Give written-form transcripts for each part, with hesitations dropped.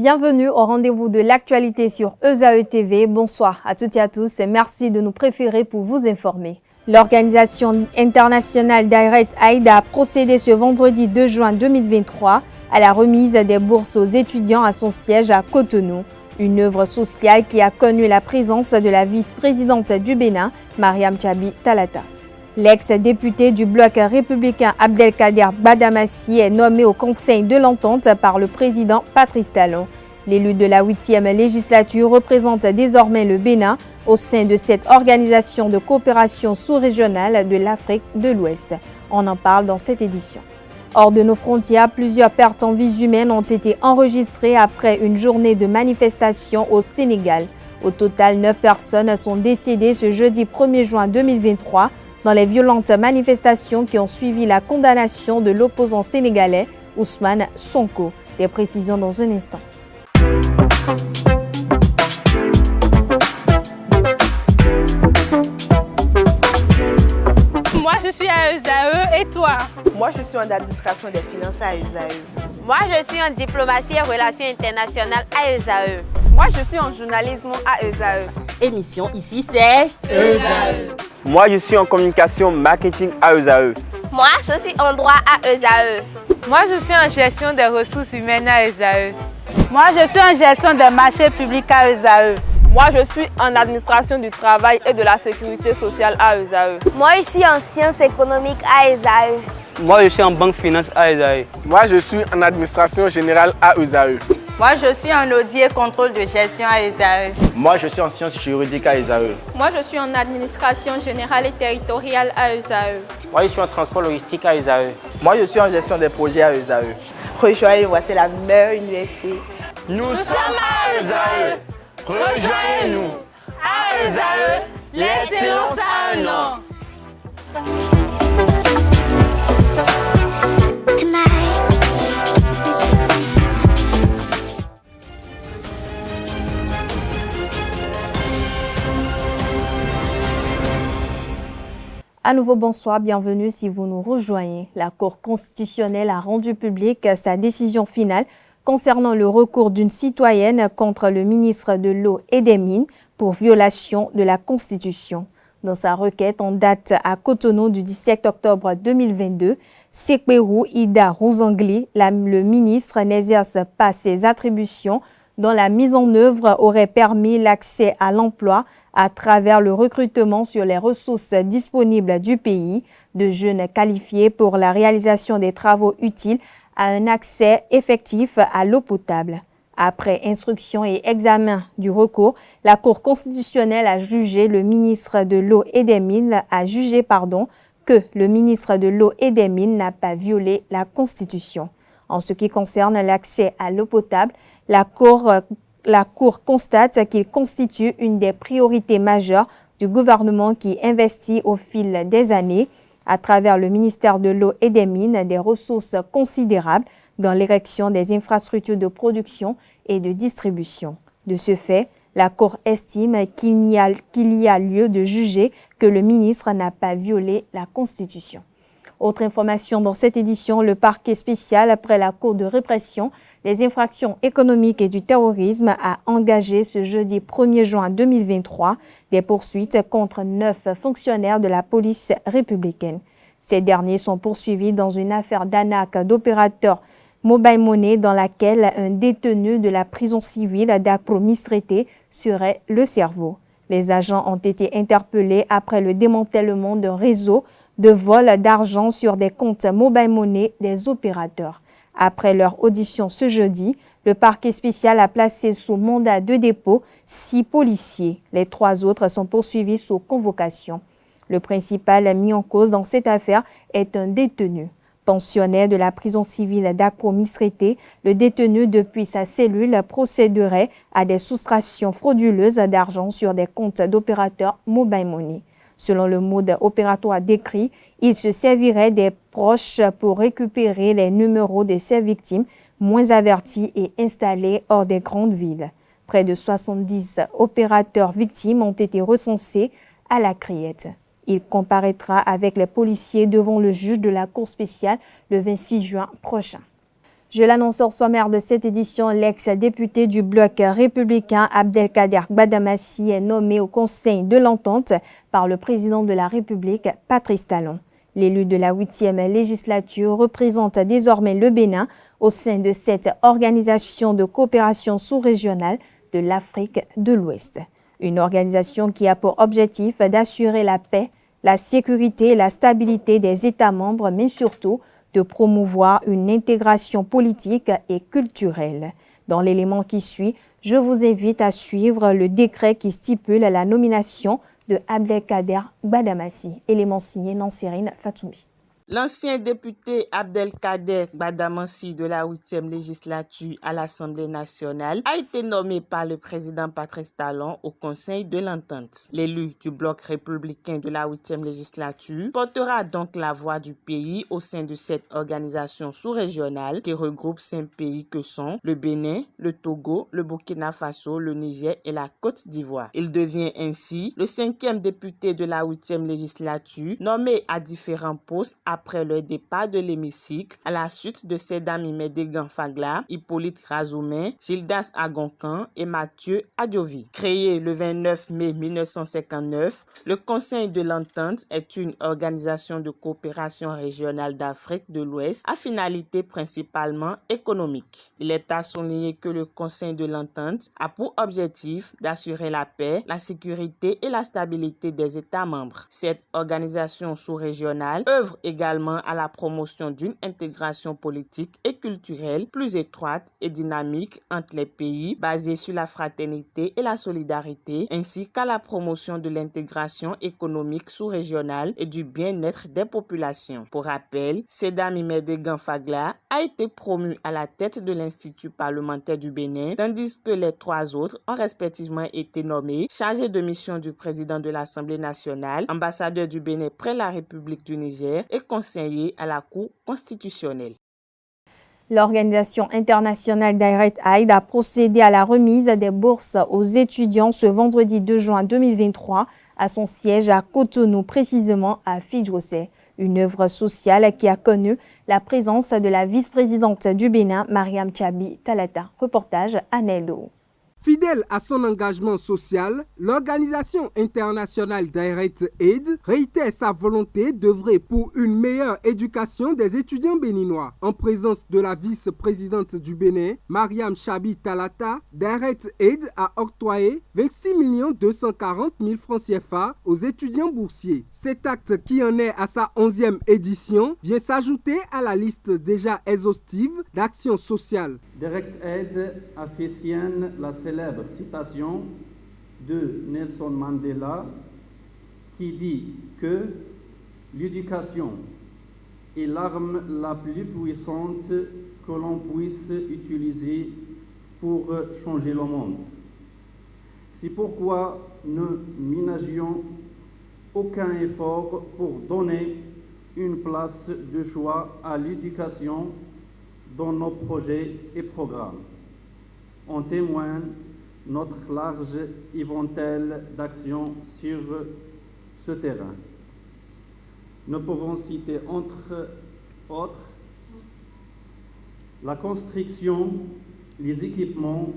Bienvenue au rendez-vous de l'actualité sur ESAE TV. Bonsoir à toutes et à tous et merci de nous préférer pour vous informer. L'Organisation internationale Direct Aid a procédé ce vendredi 2 juin 2023 à la remise des bourses aux étudiants à son siège à Cotonou. Une œuvre sociale qui a connu la présence de la vice-présidente du Bénin, Mariam Tchabi Talata. L'ex-député du bloc républicain Abdelkader Badamassi est nommé au Conseil de l'Entente par le président Patrice Talon. L'élu de la 8e législature représente désormais le Bénin au sein de cette organisation de coopération sous-régionale de l'Afrique de l'Ouest. On en parle dans cette édition. Hors de nos frontières, plusieurs pertes en vies humaines ont été enregistrées après une journée de manifestation au Sénégal. Au total, 9 personnes sont décédées ce jeudi 1er juin 2023 dans les violentes manifestations qui ont suivi la condamnation de l'opposant sénégalais Ousmane Sonko. Des précisions dans un instant. Moi, je suis à ESAE et toi? Moi, je suis en administration des finances à ESAE. Moi, je suis en diplomatie et relations internationales à ESAE. Moi, je suis en journalisme à ESAE. Émission ici, c'est ESAE. Moi, je suis en communication marketing à ESAE. Moi, je suis en droit à ESAE. Moi, je suis en gestion des ressources humaines à ESAE. Moi, je suis en gestion des marchés publics à ESAE. Moi, je suis en administration du travail et de la sécurité sociale à ESAE. Moi, je suis en sciences économiques à ESAE. Moi, je suis en banque finance à ESAE. Moi, je suis en administration générale à ESAE. Moi, je suis en audit et contrôle de gestion à ESAE. Moi, je suis en sciences juridiques à ESAE. Moi, je suis en administration générale et territoriale à ESAE. Moi, je suis en transport logistique à ESAE. Moi, je suis en gestion des projets à ESAE. Rejoignez-moi, c'est la meilleure université. Nous sommes à ESAE. Rejoignez-nous. À ESAE, l'excellence a un nom. À nouveau, bonsoir, bienvenue si vous nous rejoignez. La Cour constitutionnelle a rendu publique sa décision finale concernant le recours d'une citoyenne contre le ministre de l'Eau et des Mines pour violation de la Constitution. Dans sa requête en date à Cotonou du 17 octobre 2022, Sekwerou Ida Rouzangli, le ministre, n'exerce pas ses attributions dont la mise en œuvre aurait permis l'accès à l'emploi à travers le recrutement sur les ressources disponibles du pays de jeunes qualifiés pour la réalisation des travaux utiles à un accès effectif à l'eau potable. Après instruction et examen du recours, la Cour constitutionnelle a jugé que le ministre de l'Eau et des Mines n'a pas violé la Constitution. En ce qui concerne l'accès à l'eau potable, la Cour constate qu'il constitue une des priorités majeures du gouvernement qui investit au fil des années, à travers le ministère de l'Eau et des Mines, des ressources considérables dans l'érection des infrastructures de production et de distribution. De ce fait, la Cour estime qu'il y a lieu de juger que le ministre n'a pas violé la Constitution. Autre information dans cette édition, le parquet spécial après la Cour de répression des infractions économiques et du terrorisme a engagé ce jeudi 1er juin 2023 des poursuites contre 9 fonctionnaires de la police républicaine. Ces derniers sont poursuivis dans une affaire d'arnaque d'opérateurs Mobile Money dans laquelle un détenu de la prison civile d'Akro-Mistrété serait le cerveau. Les agents ont été interpellés après le démantèlement d'un réseau de vol d'argent sur des comptes Mobile Money des opérateurs. Après leur audition ce jeudi, le parquet spécial a placé sous mandat de dépôt 6 policiers. Les 3 autres sont poursuivis sous convocation. Le principal mis en cause dans cette affaire est un détenu. Pensionnaire de la prison civile d'Akro-Mistrété, le détenu depuis sa cellule procéderait à des soustractions frauduleuses d'argent sur des comptes d'opérateurs Mobile Money. Selon le mode opératoire décrit, il se servirait des proches pour récupérer les numéros de ses victimes moins avertis et installés hors des grandes villes. Près de 70 opérateurs victimes ont été recensés à la Criette. Il comparaîtra avec les policiers devant le juge de la Cour spéciale le 26 juin prochain. Je l'annonce au sommaire de cette édition, l'ex-député du bloc républicain Abdelkader Gbadamassi est nommé au Conseil de l'Entente par le président de la République, Patrice Talon. L'élu de la 8e législature représente désormais le Bénin au sein de cette organisation de coopération sous-régionale de l'Afrique de l'Ouest. Une organisation qui a pour objectif d'assurer la paix, la sécurité et la stabilité des États membres, mais surtout de promouvoir une intégration politique et culturelle. Dans l'élément qui suit, je vous invite à suivre le décret qui stipule la nomination de Abdelkader Gbadamassi. Élément signé Nansérine Fatoumi. L'ancien député Abdelkader Gbadamassi de la 8e législature à l'Assemblée nationale a été nommé par le président Patrice Talon au Conseil de l'Entente. L'élu du bloc républicain de la 8e législature portera donc la voix du pays au sein de cette organisation sous-régionale qui regroupe 5 pays que sont le Bénin, le Togo, le Burkina Faso, le Niger et la Côte d'Ivoire. Il devient ainsi le 5e député de la 8e législature nommé à différents postes après le départ de l'hémicycle à la suite de Sedami Medegan Fagla, Hippolyte Razoumen, Gildas Agoncan et Mathieu Adjovi. Créé le 29 mai 1959, le Conseil de l'Entente est une organisation de coopération régionale d'Afrique de l'Ouest à finalité principalement économique. Il est à souligner que le Conseil de l'Entente a pour objectif d'assurer la paix, la sécurité et la stabilité des États membres. Cette organisation sous-régionale œuvre également à la promotion d'une intégration politique et culturelle plus étroite et dynamique entre les pays, basée sur la fraternité et la solidarité, ainsi qu'à la promotion de l'intégration économique sous-régionale et du bien-être des populations. Pour rappel, Sedami Medegan Fagla a été promu à la tête de l'Institut parlementaire du Bénin, tandis que les 3 autres ont respectivement été nommés chargés de mission du président de l'Assemblée nationale, ambassadeur du Bénin près la République du Niger et conseiller à la Cour constitutionnelle. L'Organisation internationale Direct Aid a procédé à la remise des bourses aux étudiants ce vendredi 2 juin 2023 à son siège à Cotonou, précisément à Fidjosé. Une œuvre sociale qui a connu la présence de la vice-présidente du Bénin, Mariam Chabi Talata. Reportage à Nedo. Fidèle à son engagement social, l'Organisation internationale Direct Aid réitère sa volonté d'œuvrer pour une meilleure éducation des étudiants béninois. En présence de la vice-présidente du Bénin, Mariam Chabi Talata, Direct Aid a octroyé 26 240 000 francs CFA aux étudiants boursiers. Cet acte, qui en est à sa 11e édition, vient s'ajouter à la liste déjà exhaustive d'actions sociales. Direct Aid a fait sienne la célèbre citation de Nelson Mandela qui dit que l'éducation est l'arme la plus puissante que l'on puisse utiliser pour changer le monde. C'est pourquoi nous ménagions aucun effort pour donner une place de choix à l'éducation dans nos projets et programmes. En témoigne notre large éventail d'actions sur ce terrain. Nous pouvons citer entre autres la construction, les équipements,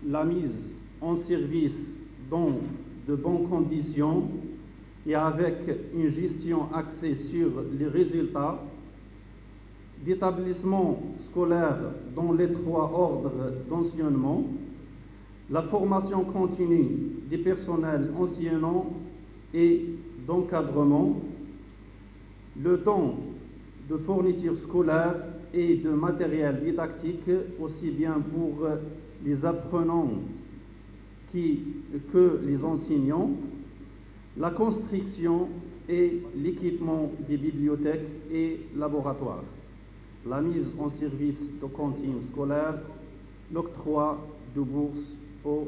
la mise en service dans de bonnes conditions et avec une gestion axée sur les résultats, d'établissements scolaires dans les 3 ordres d'enseignement, la formation continue des personnels enseignants et d'encadrement, le don de fournitures scolaires et de matériel didactique, aussi bien pour les apprenants que les enseignants, la construction et l'équipement des bibliothèques et laboratoires, la mise en service de cantines scolaires, l'octroi de bourses aux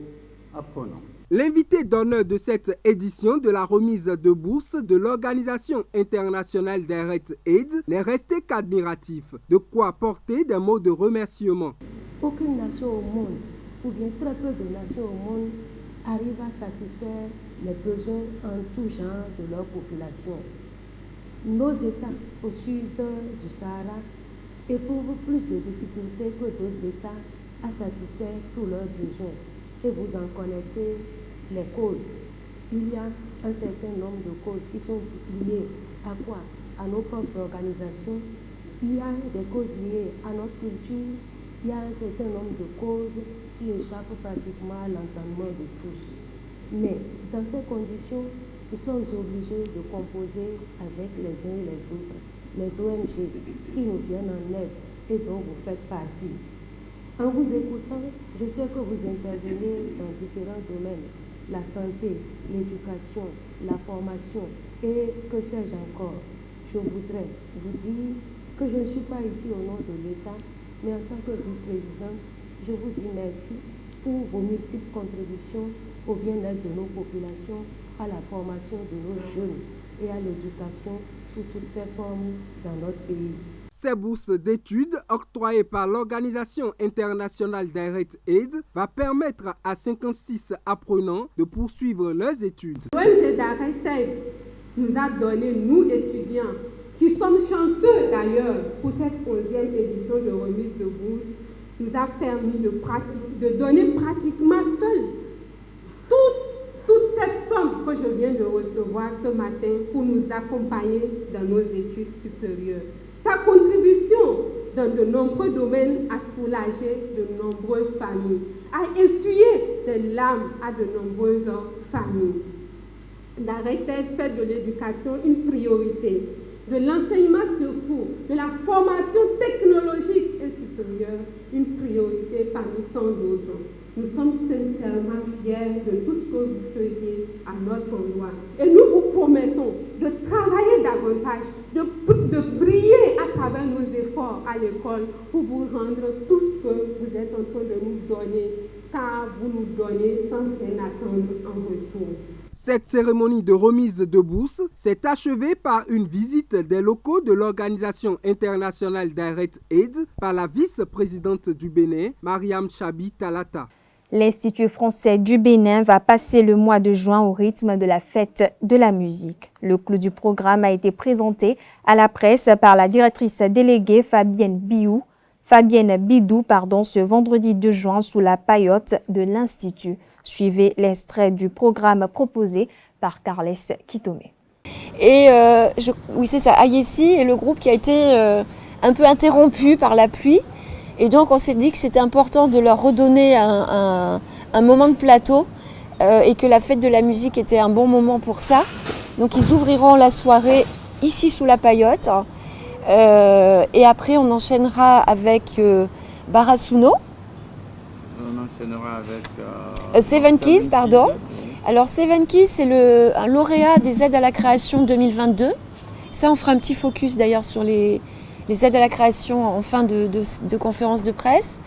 apprenants. L'invité d'honneur de cette édition de la remise de bourse de l'Organisation internationale Direct Aid n'est resté qu'admiratif, de quoi porter des mots de remerciement. Aucune nation au monde, ou bien très peu de nations au monde, arrive à satisfaire les besoins en tout genre de leur population. Nos États au sud du Sahara éprouvent plus de difficultés que d'autres États à satisfaire tous leurs besoins. Et vous en connaissez les causes. Il y a un certain nombre de causes qui sont liées à quoi? À nos propres organisations. Il y a des causes liées à notre culture. Il y a un certain nombre de causes qui échappent pratiquement à l'entendement de tous. Mais dans ces conditions, nous sommes obligés de composer avec les uns et les autres, les ONG qui nous viennent en aide et dont vous faites partie. En vous écoutant, je sais que vous intervenez dans différents domaines, la santé, l'éducation, la formation et que sais-je encore. Je voudrais vous dire que je ne suis pas ici au nom de l'État, mais en tant que vice-présidente, je vous dis merci pour vos multiples contributions au bien-être de nos populations, à la formation de nos jeunes et à l'éducation sous toutes ses formes dans notre pays. Ces bourses d'études octroyées par l'Organisation internationale Direct Aid va permettre à 56 apprenants de poursuivre leurs études. L'ONG Direct Aid nous a donné, nous étudiants, qui sommes chanceux d'ailleurs pour cette 11e édition de remise de bourse, nous a permis de donner pratiquement seul toute cette somme que je viens de recevoir ce matin pour nous accompagner dans nos études supérieures. Sa contribution dans de nombreux domaines a soulagé de nombreuses familles, a essuyé des larmes à de nombreuses familles. Direct Aid fait de l'éducation une priorité, de l'enseignement surtout, de la formation technologique et supérieure une priorité parmi tant d'autres. Nous sommes sincèrement fiers de tout ce que vous faisiez à notre endroit. Et nous vous promettons de travailler davantage, de briller à travers nos efforts à l'école pour vous rendre tout ce que vous êtes en train de nous donner, car vous nous donnez sans rien attendre en retour. Cette cérémonie de remise de bourse s'est achevée par une visite des locaux de l'Organisation internationale Direct Aid par la vice-présidente du Bénin, Mariam Chabi Talata. L'Institut français du Bénin va passer le mois de juin au rythme de la fête de la musique. Le clou du programme a été présenté à la presse par la directrice déléguée Fabienne Bidou, ce vendredi 2 juin sous la paillote de l'Institut. Suivez l'extrait du programme proposé par Carles Kitomé. Et oui, c'est ça, Ayessi est le groupe qui a été un peu interrompu par la pluie. Et donc on s'est dit que c'était important de leur redonner un moment de plateau et que la fête de la musique était un bon moment pour ça. Donc ils ouvriront la soirée ici sous la paillote. Et après on enchaînera avec Barasuno. On enchaînera avec Seven Keys, pardon. Alors Seven Keys, c'est un lauréat des aides à la création 2022. Ça, on fera un petit focus d'ailleurs sur les aides à la création en fin de conférence de presse.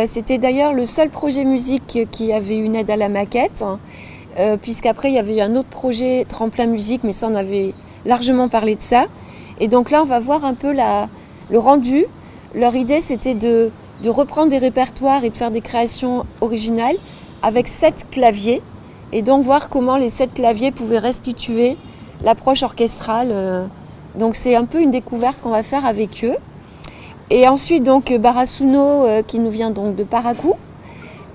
C'était d'ailleurs le seul projet musique qui avait une aide à la maquette, puisqu'après il y avait eu un autre projet Tremplin Musique, mais ça on avait largement parlé de ça. Et donc là on va voir un peu le rendu. Leur idée c'était de reprendre des répertoires et de faire des créations originales avec 7 claviers, et donc voir comment les 7 claviers pouvaient restituer l'approche orchestrale. Donc c'est un peu une découverte qu'on va faire avec eux. Et ensuite donc Barasuno qui nous vient donc de Parakou.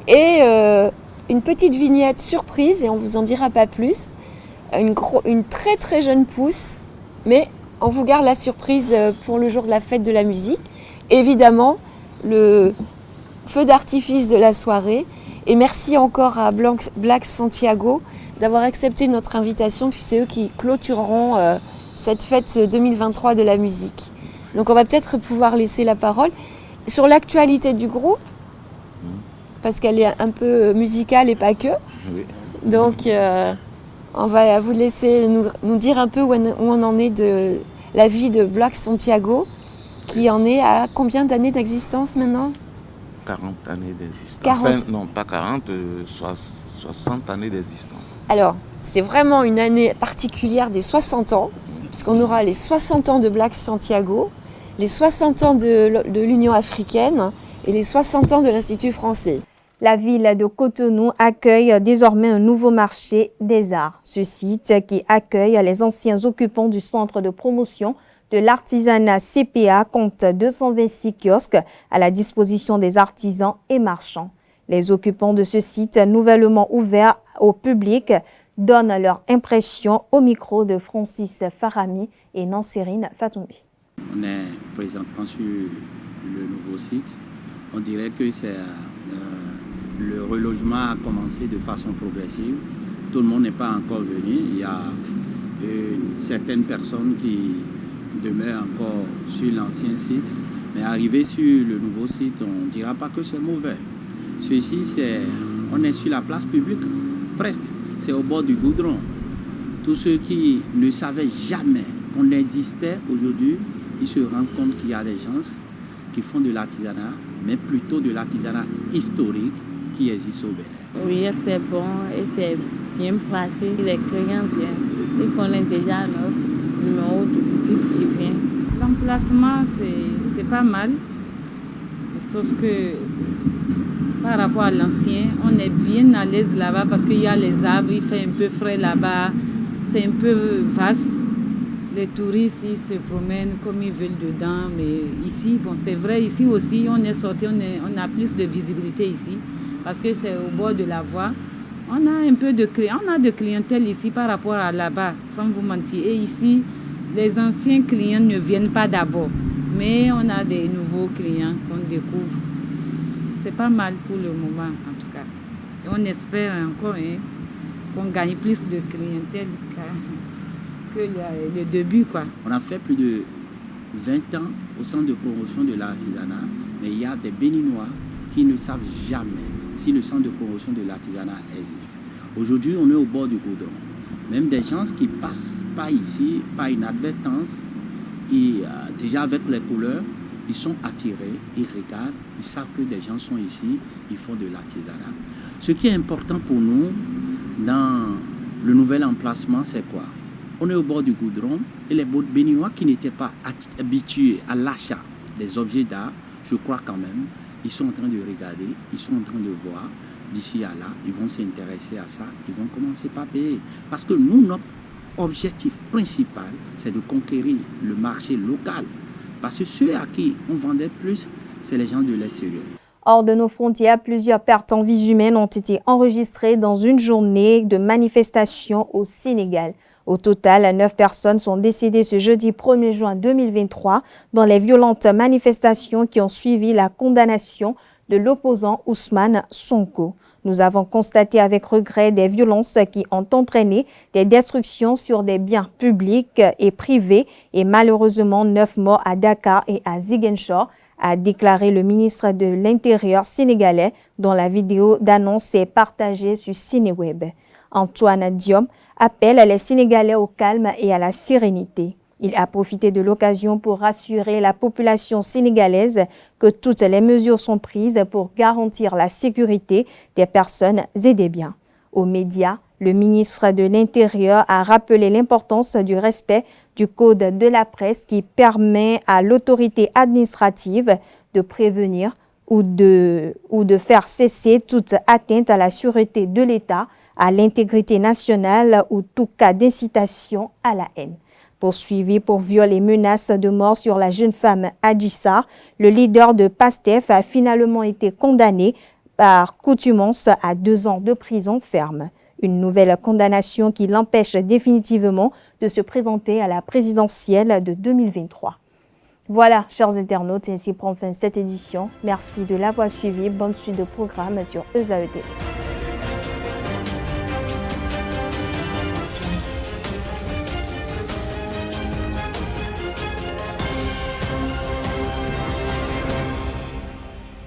Et une petite vignette surprise, et on vous en dira pas plus. Une très très jeune pousse, mais on vous garde la surprise pour le jour de la fête de la musique. Évidemment, le feu d'artifice de la soirée. Et merci encore à Black Santiago d'avoir accepté notre invitation, puis c'est eux qui clôtureront cette fête 2023 de la musique. Donc on va peut-être pouvoir laisser la parole sur l'actualité du groupe, parce qu'elle est un peu musicale et pas que. Oui. Donc on va vous laisser nous dire un peu où on en est de la vie de Black Santiago, qui en est à combien d'années d'existence maintenant ? 40 années d'existence. 40. Enfin, non, pas 40, 60 années d'existence. Alors, c'est vraiment une année particulière des 60 ans, puisqu'on aura les 60 ans de Black Santiago, les 60 ans de l'Union africaine et les 60 ans de l'Institut français. La ville de Cotonou accueille désormais un nouveau marché des arts. Ce site, qui accueille les anciens occupants du centre de promotion de l'artisanat CPA compte 226 kiosques à la disposition des artisans et marchands. Les occupants de ce site nouvellement ouvert au public donnent leur impression au micro de Francis Farami et Nansérine Fatoumbi. On est présentement sur le nouveau site. On dirait que le relogement a commencé de façon progressive. Tout le monde n'est pas encore venu. Il y a certaines personnes qui demeurent encore sur l'ancien site. Mais arrivé sur le nouveau site, on ne dira pas que c'est mauvais. Ceci, on est sur la place publique, presque. C'est au bord du goudron. Tous ceux qui ne savaient jamais qu'on existait aujourd'hui, ils se rendent compte qu'il y a des gens qui font de l'artisanat, mais plutôt de l'artisanat historique qui existe au Bénin. Oui, c'est bon et c'est bien placé. Les clients viennent. Ils connaissent déjà notre numéro de boutique qui vient. L'emplacement, c'est pas mal. Sauf que par rapport à l'ancien, on est bien à l'aise là-bas parce qu'il y a les arbres, il fait un peu frais là-bas. C'est un peu vaste. Les touristes, ils se promènent comme ils veulent dedans. Mais ici, bon, c'est vrai, ici aussi, on est sorti, on a plus de visibilité ici. Parce que c'est au bord de la voie. On a un peu de clientèle ici par rapport à là-bas, sans vous mentir. Et ici, les anciens clients ne viennent pas d'abord. Mais on a des nouveaux clients qu'on découvre. C'est pas mal pour le moment, en tout cas. Et on espère encore qu'on gagne plus de clientèle que le début, quoi. On a fait plus de 20 ans au centre de promotion de l'artisanat, mais il y a des Béninois qui ne savent jamais si le centre de promotion de l'artisanat existe. Aujourd'hui, on est au bord du goudron. Même des gens qui passent pas ici, par inadvertance, et déjà avec les couleurs, ils sont attirés, ils regardent, ils savent que des gens sont ici, ils font de l'artisanat. Ce qui est important pour nous dans le nouvel emplacement, c'est quoi? On est au bord du goudron et les Béninois qui n'étaient pas habitués à l'achat des objets d'art, je crois quand même, ils sont en train de regarder, ils sont en train de voir, d'ici à là, ils vont s'intéresser à ça, ils vont commencer par payer. Parce que nous, notre objectif principal, c'est de conquérir le marché local. Parce que ceux à qui on vendait plus, c'est les gens de l'extérieur. Hors de nos frontières, plusieurs pertes en vies humaines ont été enregistrées dans une journée de manifestation au Sénégal. Au total, 9 personnes sont décédées ce jeudi 1er juin 2023 dans les violentes manifestations qui ont suivi la condamnation de l'opposant Ousmane Sonko. Nous avons constaté avec regret des violences qui ont entraîné des destructions sur des biens publics et privés et malheureusement 9 morts à Dakar et à Ziguinchor, a déclaré le ministre de l'Intérieur sénégalais dont la vidéo d'annonce est partagée sur Sénéweb. Antoine Diome appelle les Sénégalais au calme et à la sérénité. Il a profité de l'occasion pour rassurer la population sénégalaise que toutes les mesures sont prises pour garantir la sécurité des personnes et des biens. Aux médias, le ministre de l'Intérieur a rappelé l'importance du respect du code de la presse qui permet à l'autorité administrative de prévenir ou de faire cesser toute atteinte à la sûreté de l'État, à l'intégrité nationale ou tout cas d'incitation à la haine. Poursuivi pour viol et menaces de mort sur la jeune femme Adji Sarr, le leader de PASTEF a finalement été condamné par contumace à 2 ans de prison ferme. Une nouvelle condamnation qui l'empêche définitivement de se présenter à la présidentielle de 2023. Voilà, chers internautes, ainsi prend fin cette édition. Merci de l'avoir suivi. Bonne suite de programmes sur ESAE TV.